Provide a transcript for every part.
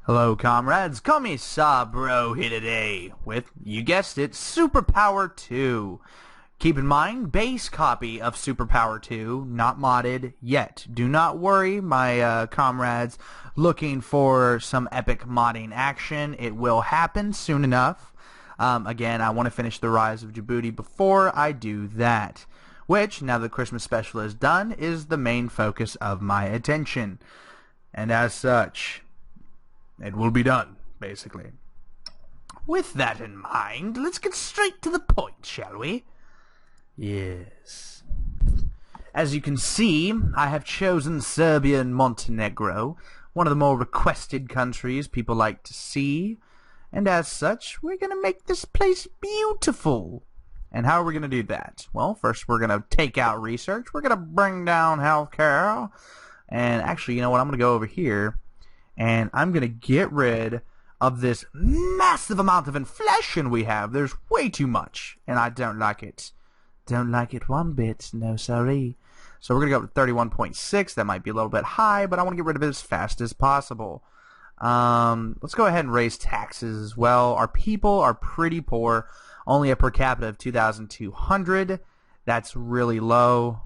Hello comrades, Commissar bro here today with, you guessed it, Superpower 2. Keep in mind, base copy of Superpower 2, not modded yet. Do not worry, my comrades looking for some epic modding action. It will happen soon enough. Again, I want to finish the Rise of Djibouti before I do that, which, now the Christmas special is done, is the main focus of my attention. And as such, it will be done, basically. With that in mind, let's get straight to the point, shall we? Yes. As you can see, I have chosen Serbia and Montenegro, one of the more requested countries people like to see. And as such, we're going to make this place beautiful. And how are we going to do that? Well, first we're going to take out research. We're going to bring down healthcare. And actually, you know what? I'm going to go over here. And I'm going to get rid of this massive amount of inflation we have. There's way too much. And I don't like it. Don't like it one bit. No, sorry. So we're going to go up to 31.6. That might be a little bit high, but I want to get rid of it as fast as possible. Let's go ahead and raise taxes as well. Our people are pretty poor. Only a per capita of 2,200. That's really low,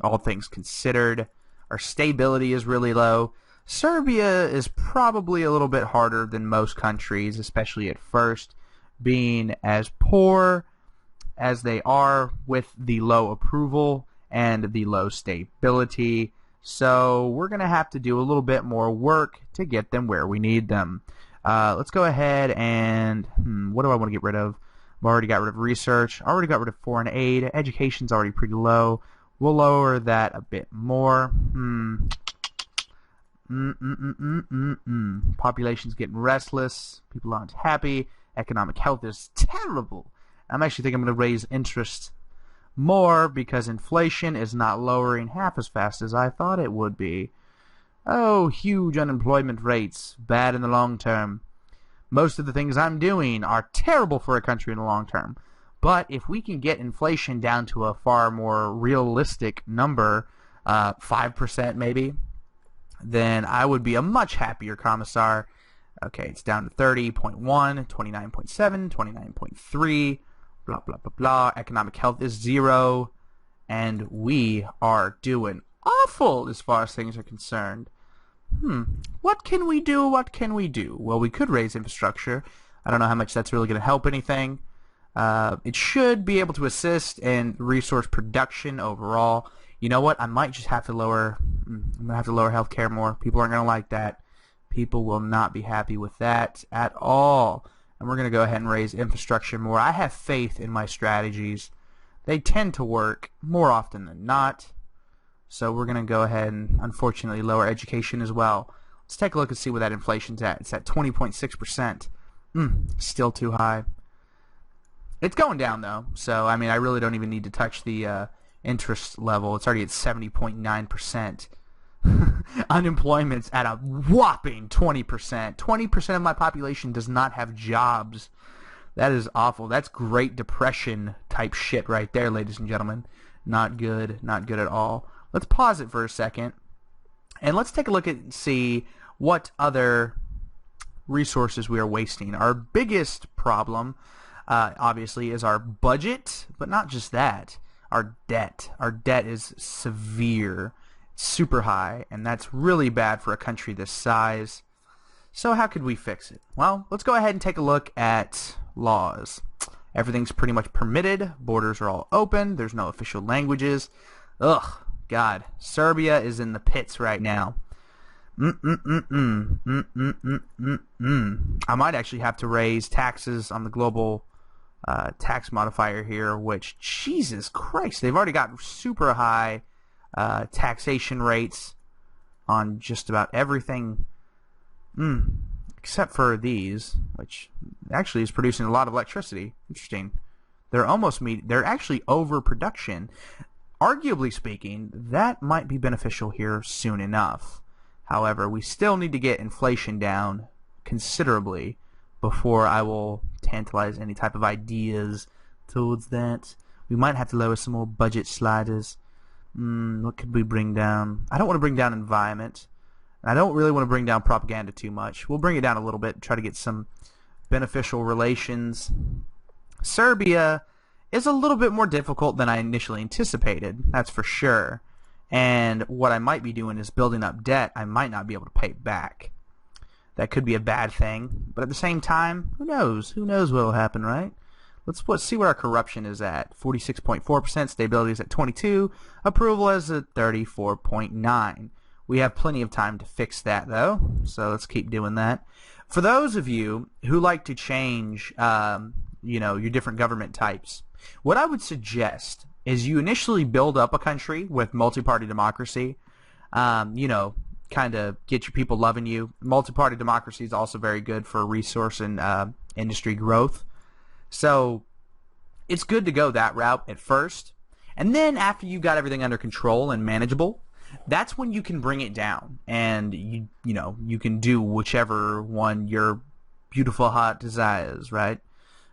all things considered. Our stability is really low. Serbia is probably a little bit harder than most countries, especially at first, being as poor as they are with the low approval and the low stability. So we're going to have to do a little bit more work to get them where we need them. Let's go ahead and, what do I want to get rid of? I've already got rid of research. I already got rid of foreign aid. Education's already pretty low. We'll lower that a bit more. Population's getting restless. People aren't happy. Economic health is terrible. I'm actually thinking I'm going to raise interest more because inflation is not lowering half as fast as I thought it would be. Oh, huge unemployment rates. Bad in the long term. Most of the things I'm doing are terrible for a country in the long term. But if we can get inflation down to a far more realistic number, 5% maybe, then I would be a much happier Commissar. Okay, it's down to 30.1, 29.7, 29.3, blah, blah, blah, blah. Economic health is 0, and we are doing awful as far as things are concerned. What can we do? What can we do? Well, we could raise infrastructure. I don't know how much that's really going to help anything. It should be able to assist in resource production overall. You know what? I might just have to lower. I'm gonna have to lower healthcare more. People aren't gonna like that. People will not be happy with that at all. And we're gonna go ahead and raise infrastructure more. I have faith in my strategies. They tend to work more often than not. So we're gonna go ahead and unfortunately lower education as well. Let's take a look and see where that inflation's at. It's at 20.6%. Still too high. It's going down though. So I mean, I really don't even need to touch the interest level. It's already at 70.9%. Unemployment's at a whopping 20%. 20% of my population does not have jobs. That is awful. That's Great Depression type shit right there, ladies and gentlemen. Not good. Not good at all. Let's pause it for a second, and let's take a look and see what other resources we are wasting. Our biggest problem, obviously, is our budget, but not just that. Our debt. Our debt is severe, super high, and that's really bad for a country this size. So how could we fix it? Well, let's go ahead and take a look at laws. Everything's pretty much permitted. Borders are all open. There's no official languages. Ugh, God. Serbia is in the pits right now. I might actually have to raise taxes on the global tax modifier here, which, Jesus Christ, they've already got super high taxation rates on just about everything, except for these, which actually is producing a lot of electricity. Interesting. They're actually overproduction. Arguably speaking, that might be beneficial here soon enough. However, we still need to get inflation down considerably before I will tantalize any type of ideas towards that. We might have to lower some more budget sliders. What could we bring down? I don't want to bring down environment. I don't really want to bring down propaganda too much. We'll bring it down a little bit, try to get some beneficial relations. Serbia is a little bit more difficult than I initially anticipated, that's for sure. And what I might be doing is building up debt I might not be able to pay back. That could be a bad thing, but at the same time, who knows? Who knows what will happen, right? Let's see what our corruption is at. 46.4%, stability is at 22, approval is at 34.9. We have plenty of time to fix that, though, so let's keep doing that. For those of you who like to change, your different government types, what I would suggest is you initially build up a country with multi-party democracy, kind of get your people loving you. Multi-party democracy is also very good for resource and industry growth. So it's good to go that route at first. And then after you got everything under control and manageable, that's when you can bring it down. And you can do whichever one your beautiful heart desires, right?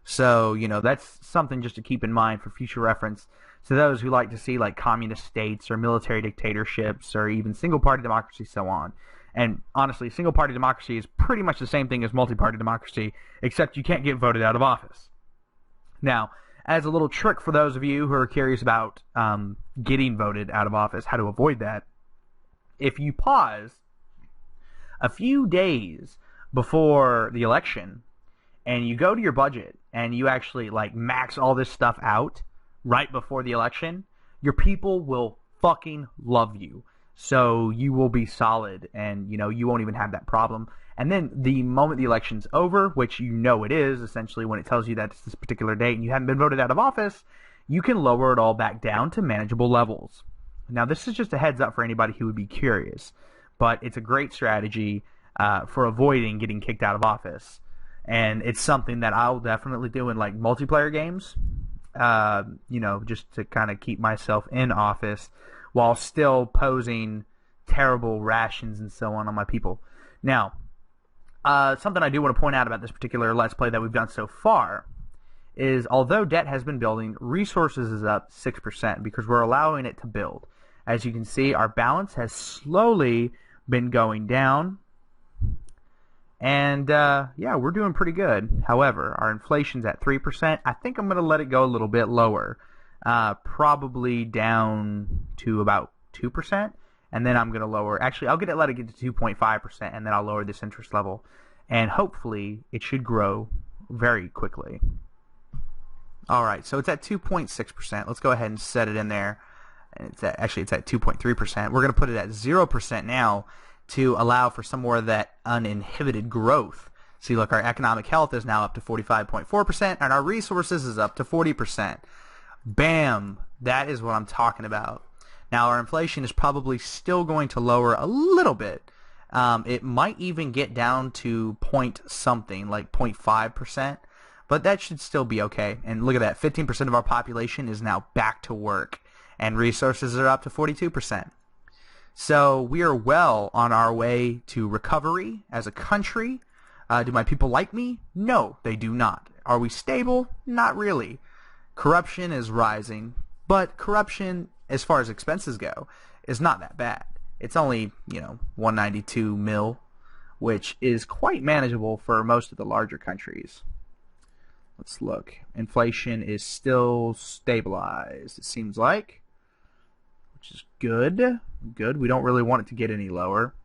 So, that's something just to keep in mind for future reference to those who like to see like communist states or military dictatorships or even single-party democracy, so on. And honestly, single-party democracy is pretty much the same thing as multi-party democracy, except you can't get voted out of office. Now, as a little trick for those of you who are curious about getting voted out of office, how to avoid that, if you pause a few days before the election and you go to your budget and you actually like max all this stuff out right before the election, your people will fucking love you. So you will be solid and, you won't even have that problem. And then the moment the election's over, which it is, essentially when it tells you that it's this particular date and you haven't been voted out of office, you can lower it all back down to manageable levels. Now, this is just a heads up for anybody who would be curious, but it's a great strategy for avoiding getting kicked out of office. And it's something that I'll definitely do in like multiplayer games, just to kind of keep myself in office while still posing terrible rations and so on my people. Now, something I do want to point out about this particular Let's Play that we've done so far is although debt has been building, resources is up 6% because we're allowing it to build. As you can see, our balance has slowly been going down. And, we're doing pretty good. However, our inflation's at 3%. I think I'm going to let it go a little bit lower. Probably down to about 2%. And then I'm going to lower... Actually, let it get to 2.5%, and then I'll lower this interest level. And hopefully, it should grow very quickly. Alright, so it's at 2.6%. Let's go ahead and set it in there. And it's at 2.3%. We're going to put it at 0% now to allow for some more of that uninhibited growth. See, look, our economic health is now up to 45.4%, and our resources is up to 40%. Bam! That is what I'm talking about. Now, our inflation is probably still going to lower a little bit. It might even get down to point something, like 0.5%, but that should still be okay. And look at that, 15% of our population is now back to work, and resources are up to 42%. So we are well on our way to recovery as a country. Do my people like me? No, they do not. Are we stable? Not really. Corruption is rising, but corruption, as far as expenses go, is not that bad. It's only, 192 mil, which is quite manageable for most of the larger countries. Let's look. Inflation is still stabilized, it seems like, which is good. Good. We don't really want it to get any lower.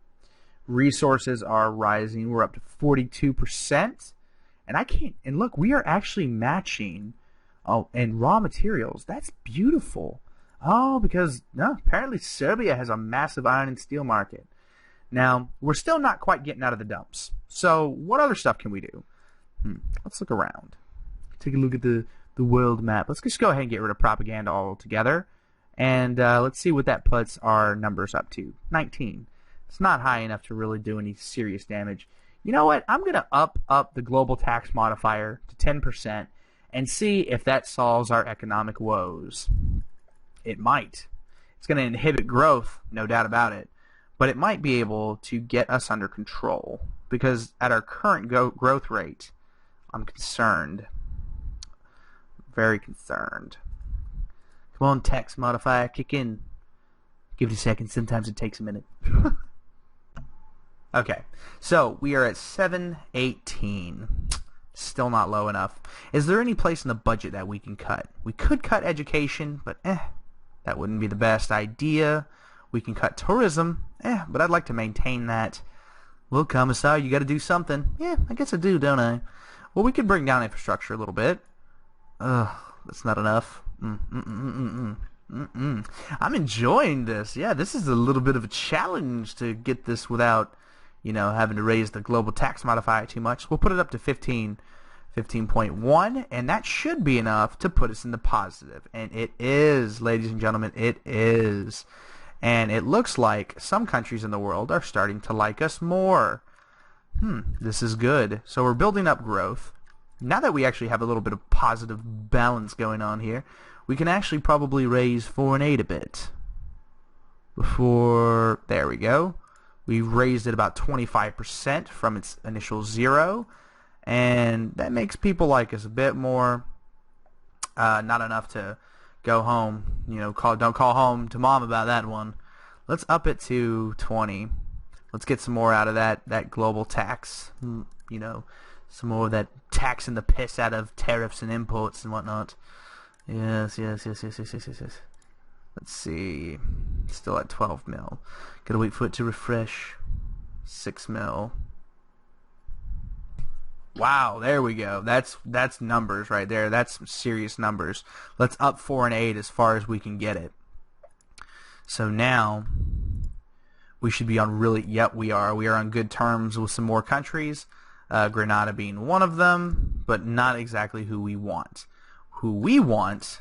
Resources are rising. We're up to 42%. And look, we are actually matching and raw materials. That's beautiful. Because apparently Serbia has a massive iron and steel market. Now, we're still not quite getting out of the dumps. So, what other stuff can we do? Let's look around. Take a look at the world map. Let's just go ahead and get rid of propaganda altogether. And let's see what that puts our numbers up to. 19. It's not high enough to really do any serious damage. You know what? I'm going to up the global tax modifier to 10% and see if that solves our economic woes. It might. It's going to inhibit growth, no doubt about it. But it might be able to get us under control. Because at our current growth rate, I'm concerned. Very concerned. Come on, tax modifier, kick in. Give it a second. Sometimes it takes a minute. Okay, so we are at 718. Still not low enough. Is there any place in the budget that we can cut? We could cut education, but that wouldn't be the best idea. We can cut tourism, but I'd like to maintain that. Well, Commissar, you got to do something. Yeah, I guess I do, don't I? Well, we could bring down infrastructure a little bit. That's not enough. I'm enjoying this. Yeah, this is a little bit of a challenge to get this without, having to raise the global tax modifier too much. We'll put it up to 15.1, and that should be enough to put us in the positive. And it is, ladies and gentlemen, it is. And it looks like some countries in the world are starting to like us more. This is good. So we're building up growth. Now that we actually have a little bit of positive balance going on here, we can actually probably raise foreign aid a bit. There we go. We've raised it about 25% from its initial 0. And that makes people like us a bit more. Not enough to go home. Don't call home to mom about that one. Let's up it to 20. Let's get some more out of that global tax. Some more of that taxing the piss out of tariffs and imports and whatnot. Yes. Let's see. Still at 12 mil. Gotta wait for it to refresh. 6 mil. Wow, there we go. That's numbers right there. That's some serious numbers. Let's up foreign aid as far as we can get it. So now we should be on we are on good terms with some more countries. Grenada being one of them, but not exactly who we want. Who we want,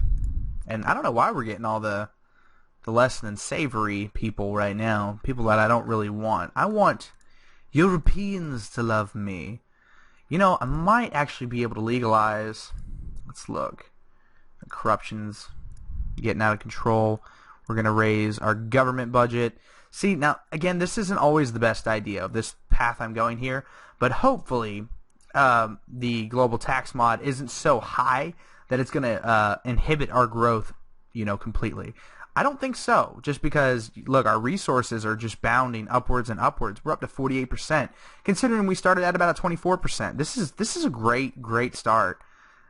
and I don't know why we're getting all the less than savory people right now. People that I don't really want. I want Europeans to love me. I might actually be able to legalize. Let's look. Corruption's getting out of control. We're going to raise our government budget. See, now, again, this isn't always the best idea of this path I'm going here, but hopefully the global tax mod isn't so high that it's going to inhibit our growth, completely. I don't think so, just because, look, our resources are just bounding upwards and upwards. We're up to 48%, considering we started at about a 24%. This is a great start,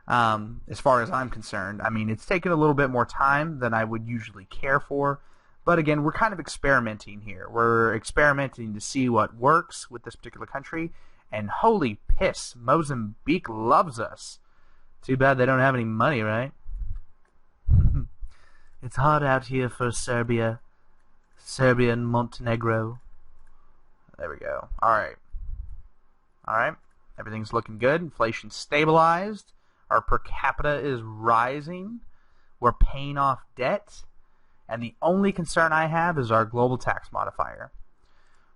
as far as I'm concerned. I mean, it's taken a little bit more time than I would usually care for, but again, we're kind of experimenting here. We're experimenting to see what works with this particular country, and holy piss, Mozambique loves us. Too bad they don't have any money, right? It's hard out here for Serbia and Montenegro. There we go. Alright. Everything's looking good. Inflation's stabilized. Our per capita is rising. We're paying off debt. And the only concern I have is our global tax modifier.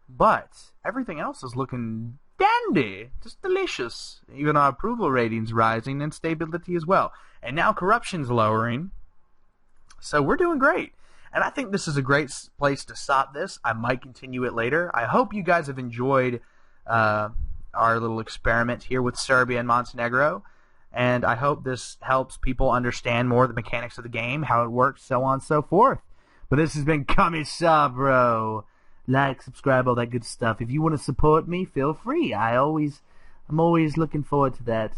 But everything else is looking dandy. Just delicious. Even our approval rating's rising and stability as well. And now corruption's lowering. So we're doing great. And I think this is a great place to stop this. I might continue it later. I hope you guys have enjoyed our little experiment here with Serbia and Montenegro. And I hope this helps people understand more the mechanics of the game, how it works, so on and so forth. But this has been Commissar, bro. Like, subscribe, all that good stuff. If you want to support me, feel free. I'm always looking forward to that.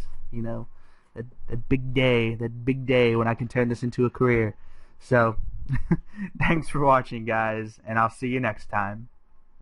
That big day when I can turn this into a career. So, thanks for watching, guys, and I'll see you next time.